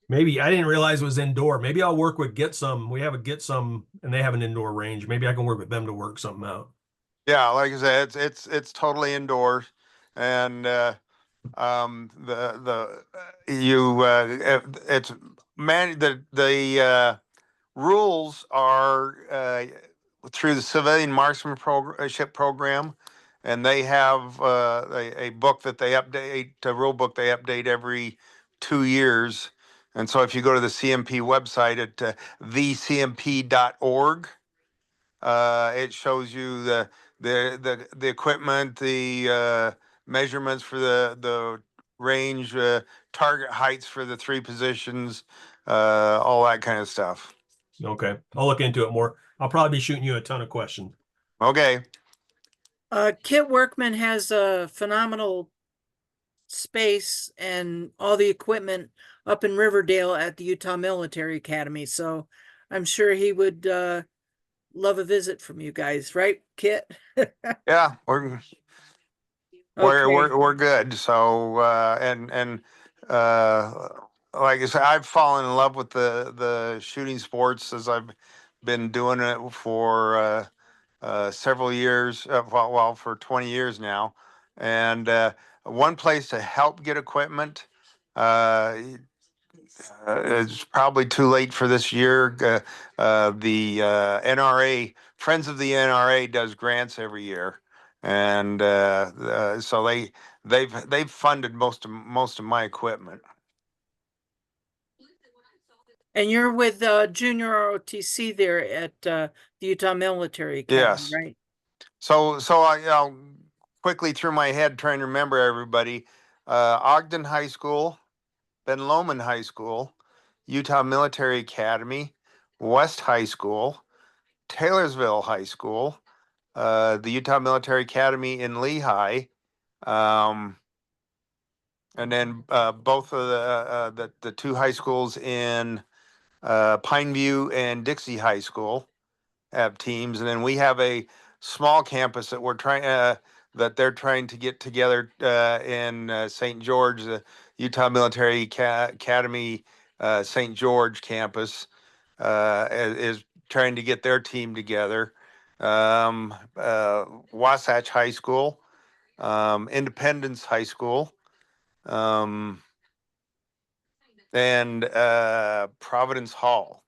Maybe I didn't realize it was indoor. Maybe I'll work with Get Some. We have a Get Some, and they have an indoor range. Maybe I can work with them to work something out. Yeah, like I said, it's totally indoors, and the rules are through the Civilian Marksmanship Program, and they have a book that they update, a rule book they update every 2 years. And so if you go to the CMP website at thecmp.org, it shows you the equipment, the measurements for the range, target heights for the 3 positions, all that kind of stuff. Okay. I'll look into it more. I'll probably be shooting you a ton of questions. Okay. Kit Workman has a phenomenal space and all the equipment up in Riverdale at the Utah Military Academy. So I'm sure he would love a visit from you guys, right, Kit? Yeah, Okay. we're good. So like I said, I've fallen in love with the shooting sports as I've been doing it for several years, for 20 years now. And one place to help get equipment, it's probably too late for this year. The NRA, Friends of the NRA, does grants every year, and so they've funded most of my equipment. And you're with Junior ROTC there at the Utah Military Academy, Yes. right? So I'll quickly through my head trying to remember everybody. Ogden High School, Ben Lomond High School, Utah Military Academy, West High School, Taylorsville High School, the Utah Military Academy in Lehigh, and then both of the two high schools in Pineview and Dixie High School have teams, and then we have a small campus that we're trying that they're trying to get together in St. George, the Utah Military Academy St. George campus is trying to get their team together. Wasatch High School, Independence High School, and Providence Hall.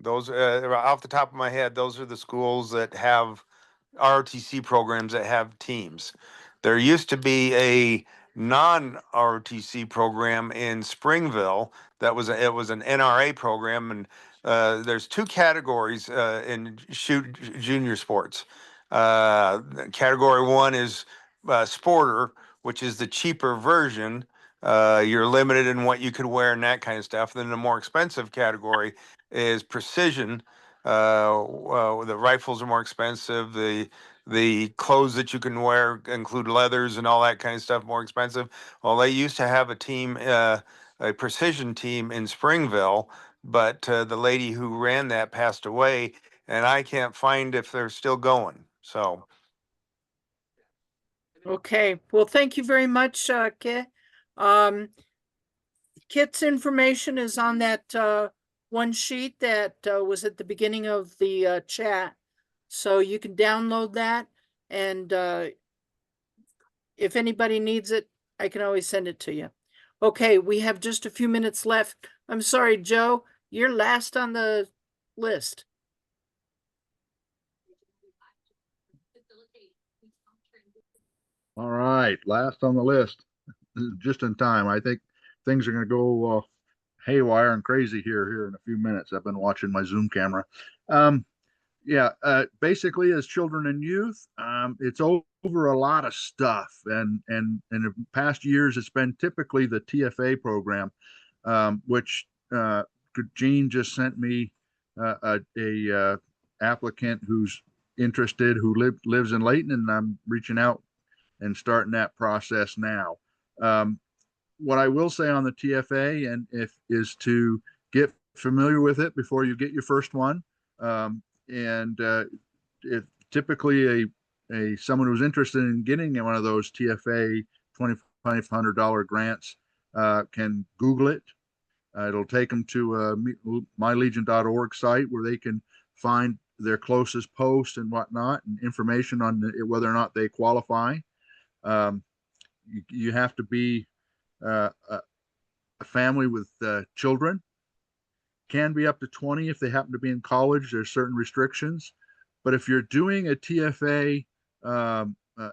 Those off the top of my head, those are the schools that have ROTC programs that have teams. There used to be a non-ROTC program in Springville it was an NRA program, and there's two categories in junior sports. Category one is sporter, which is the cheaper version. You're limited in what you could wear and that kind of stuff. Then the more expensive category is precision. The rifles are more expensive. The clothes that you can wear include leathers and all that kind of stuff, more expensive. Well, they used to have a team, a precision team in Springville, but the lady who ran that passed away, and I can't find if they're still going. So. Okay. Well, thank you very much, Kit. Kit's information is on that one sheet that was at the beginning of the chat. So you can download that, and if anybody needs it, I can always send it to you. Okay, we have just a few minutes left. I'm sorry, Joe, you're last on the list. All right, last on the list, just in time. I think things are going to go haywire and crazy here in a few minutes. I've been watching my Zoom camera. Basically, as children and youth, it's over a lot of stuff, and in past years, it's been typically the TFA program, which Gene just sent me a applicant who's interested, who lives in Layton, and I'm reaching out and starting that process now. What I will say on the TFA is to get familiar with it before you get your first one. If typically someone who's interested in getting one of those TFA $2,500 grants can Google it. It'll take them to mylegion.org site where they can find their closest post and whatnot, and information on whether or not they qualify. You have to be a family with children. Can be up to 20 if they happen to be in college. There's certain restrictions. But if you're doing a TFA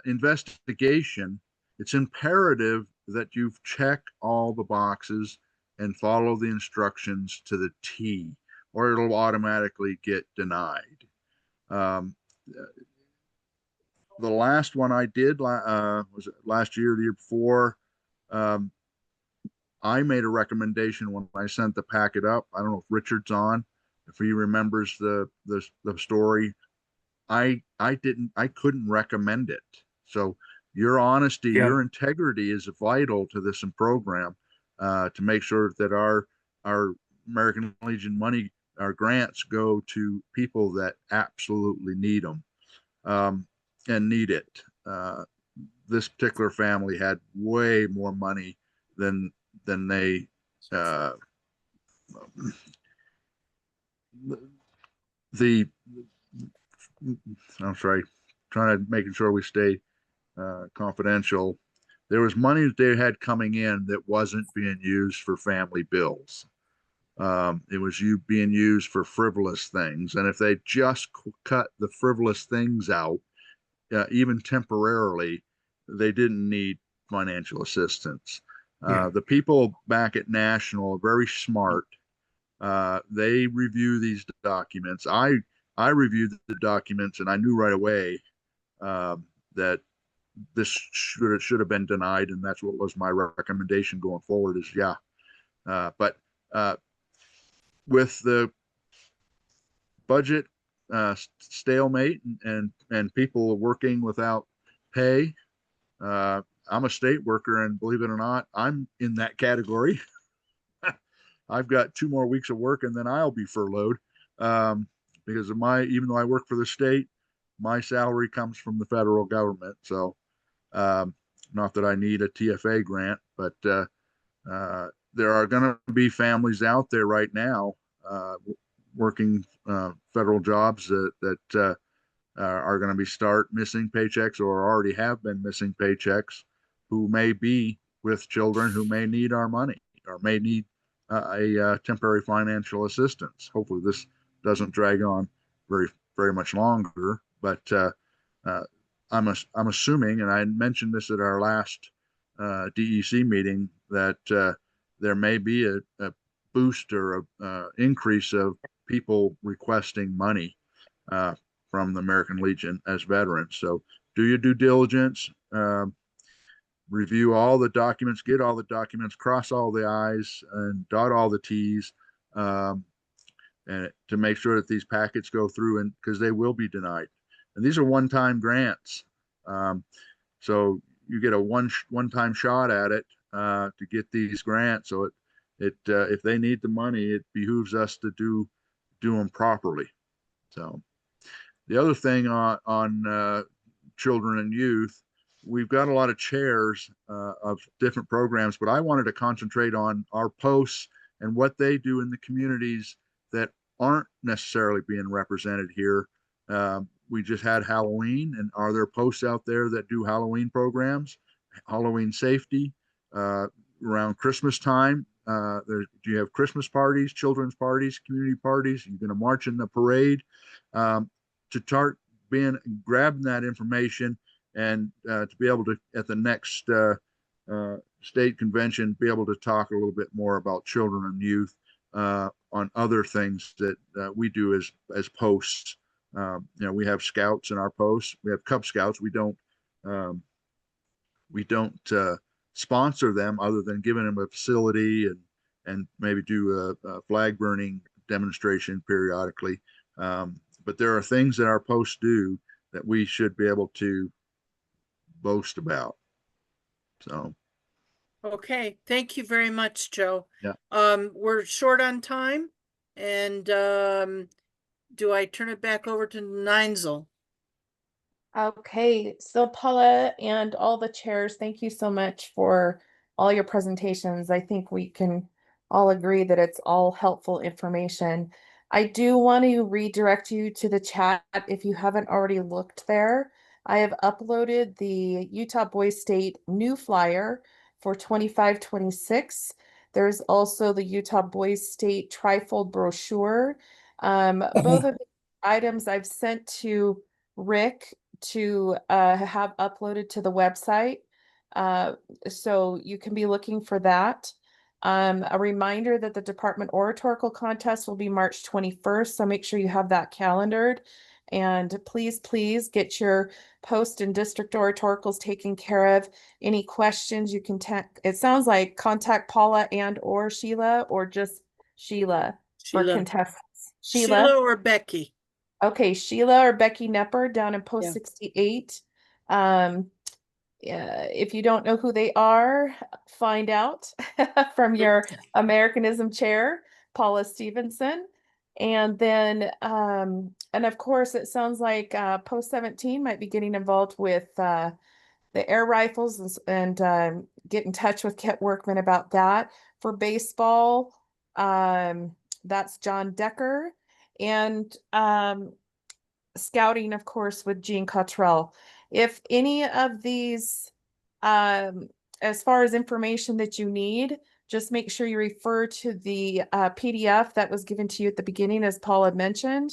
investigation, it's imperative that you check all the boxes and follow the instructions to the T, or it'll automatically get denied. The last one I did was it last year, the year before. I made a recommendation when I sent the packet up. I don't know if Richard's on, if he remembers the story. I couldn't recommend it. So your honesty, Yeah. your integrity is vital to this program, to make sure that our American Legion money, our grants go to people that absolutely need them, and need it. This particular family had way more money than they, uh, the I'm sorry, trying to making sure we stay confidential. There was money that they had coming in that wasn't being used for family bills. It was being used for frivolous things, and if they just cut the frivolous things out, even temporarily, they didn't need financial assistance. The people back at National are very smart. They review these documents. I reviewed the documents, and I knew right away that this should have been denied, and that's what was my recommendation going forward. Is but with the budget stalemate and people working without pay, I'm a state worker, and believe it or not, I'm in that category. I've got 2 more weeks of work, and then I'll be furloughed, because of even though I work for the state, my salary comes from the federal government. So, not that I need a TFA grant, but there are going to be families out there right now working federal jobs that are going to start missing paychecks, or already have been missing paychecks, who may be with children who may need our money, or may need a temporary financial assistance. Hopefully this doesn't drag on very much longer, but I'm assuming, and I mentioned this at our last DEC meeting, that there may be a boost or a increase of people requesting money from the American Legion as veterans. So do your due diligence, review all the documents, get all the documents, cross all the I's and dot all the T's, and to make sure that these packets go through, and because they will be denied. And these are one-time grants. So you get a one-time shot at it to get these grants. So if they need the money, it behooves us to do them properly. So the other thing on children and youth, we've got a lot of chairs of different programs, but I wanted to concentrate on our posts and what they do in the communities that aren't necessarily being represented here. We just had Halloween, and are there posts out there that do Halloween programs, Halloween safety, around Christmas time? Do you have Christmas parties, children's parties, community parties? You're going to march in the parade, to start grabbing that information, and to be able to, at the next state convention, be able to talk a little bit more about children and youth on other things that we do as posts. We have scouts in our posts. We have Cub Scouts. We don't sponsor them, other than giving them a facility and maybe do a flag burning demonstration periodically. But there are things that our posts do that we should be able to boast about. So. Okay, thank you very much, Joe. Yeah. We're short on time, and do I turn it back over to Neinzel? Okay, so Paula and all the chairs, thank you so much for all your presentations. I think we can all agree that it's all helpful information. I do want to redirect you to the chat if you haven't already looked there. I have uploaded the Utah Boys State new flyer for 25-26. There's also the Utah Boys State trifold brochure. Both of the items I've sent to Rick to have uploaded to the website. So you can be looking for that. A reminder that the department oratorical contest will be March 21st. So make sure you have that calendared. And please get your post and district oratoricals taken care of. Any questions you can it sounds like contact Paula or Sheila, or just Sheila for Sheila. contestants. Sheila or Becky? Okay, Sheila or Becky Nepper down in post Yeah. 68. If you don't know who they are, find out from your Americanism chair, Paula Stevenson. And then, and of course, it sounds like post 17 might be getting involved with the air rifles and get in touch with Kent Workman about that. For baseball, that's John Decker. And scouting, of course, with Jean Cottrell. If any of these, as far as information that you need, just make sure you refer to the PDF that was given to you at the beginning, as Paul had mentioned.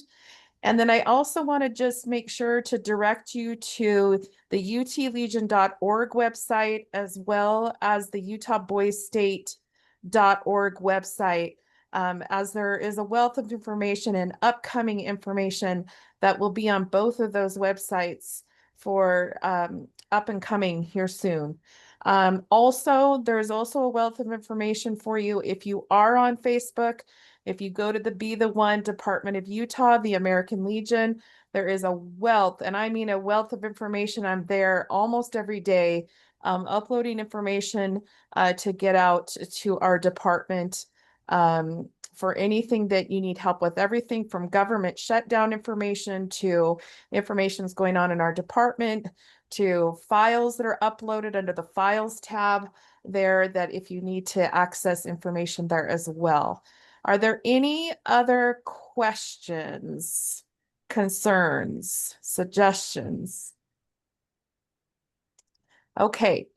And then I also want to just make sure to direct you to the utlegion.org website, as well as the utahboystate.org website, as there is a wealth of information and upcoming information that will be on both of those websites for up and coming here soon. Also, there's also a wealth of information for you if you are on Facebook. If you go to the Be the One Department of Utah, the American Legion, there is a wealth, and I mean a wealth of information. I'm there almost every day, uploading information to get out to our department for anything that you need help with. Everything from government shutdown information to information's going on in our department, to files that are uploaded under the Files tab there, that if you need to access information there as well. Are there any other questions, concerns, suggestions? Okay.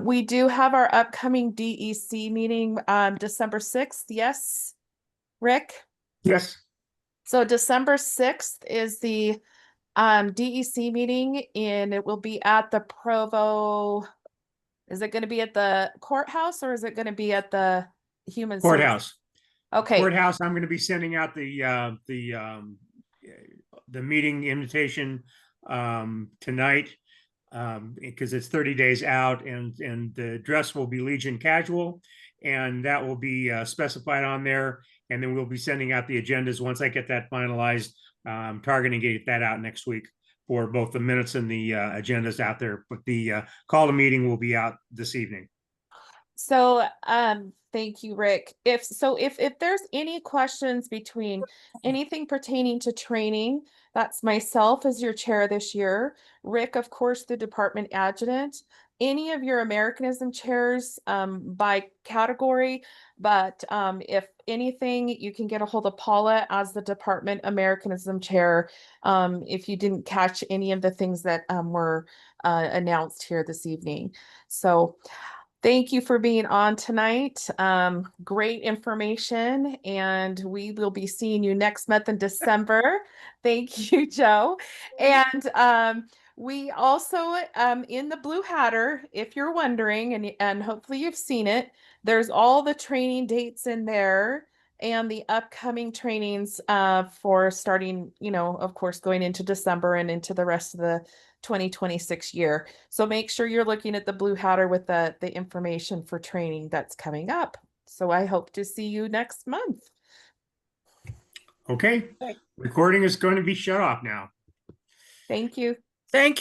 We do have our upcoming DEC meeting December 6th. Yes, Rick? Yes. So December 6th is the DEC meeting, and it will be at the Provo. Is it going to be at the courthouse, or is it going to be at the Human Courthouse. Okay. Courthouse. I'm going to be sending out the meeting invitation tonight, because it's 30 days out, and the dress will be Legion casual, and that will be specified on there. And then we'll be sending out the agendas once I get that finalized. Targeting to get that out next week for both the minutes and the agendas out there. But the call to meeting will be out this evening. So, thank you, Rick. If there's any questions between anything pertaining to training, that's myself as your chair this year, Rick, of course, the department adjutant, any of your Americanism chairs by category, but if anything, you can get a hold of Paula as the department Americanism chair if you didn't catch any of the things that were announced here this evening. So thank you for being on tonight. Great information, and we will be seeing you next month in December. Thank you, Joe. And we also, in the Blue Hatter, if you're wondering, and hopefully you've seen it, there's all the training dates in there and the upcoming trainings for starting, of course, going into December and into the rest of the 2026 year. So make sure you're looking at the Blue Hatter with the information for training that's coming up. So I hope to see you next month. Okay. Recording is going to be shut off now. Thank you. Thank you.